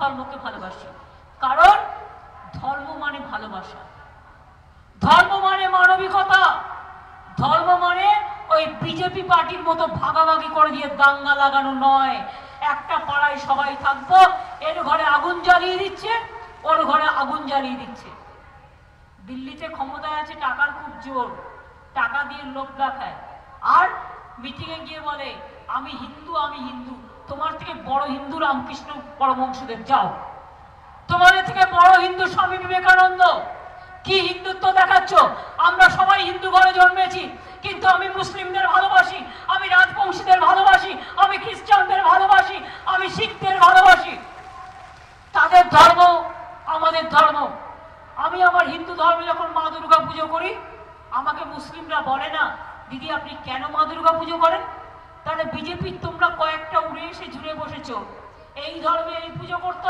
ধর্মকে ভালোবাসি, কারণ ধর্ম মানে ভালোবাসা, ধর্ম মানে মানবিকতা, ধর্ম মানে ওই বিজেপি পার্টির মতো ভাগাভাগি করে দিয়ে দাঙ্গা লাগানো নয়। একটা পাড়ায় সবাই থাকবো, এর ঘরে আগুন জ্বালিয়ে দিচ্ছে, ওর ঘরে আগুন জ্বালিয়ে দিচ্ছে। দিল্লিতে ক্ষমতায় আছে টাকার খুব জোর, টাকা দিয়ে লোক দেখায়, আর মিটিংয়ে গিয়ে বলে আমি হিন্দু, আমি হিন্দু। তোমার থেকে বড় হিন্দু রামকৃষ্ণ পরমহংসদেব, যাও। তোমাদের থেকে বড় হিন্দু স্বামী বিবেকানন্দ। কি হিন্দুত্ব দেখাচ্ছ? আমরা সবাই হিন্দু ঘরে জন্মেছি, কিন্তু আমি মুসলিমদের ভালোবাসি, আমি রাজবংশীদের ভালোবাসি, আমি খ্রিস্টানদের ভালোবাসি, আমি শিখদের ভালোবাসি। তাদের ধর্ম আমাদের ধর্ম। আমি আমার হিন্দু ধর্মে যখন মা দুর্গা পুজো করি, আমাকে মুসলিমরা বলে না দিদি আপনি কেন মা দুর্গা পুজো করেন? তাহলে বিজেপির তোমরা কয়েকটা উড়ে এসে জুড়ে বসেছো, এই ধর্মে এই পুজো করতে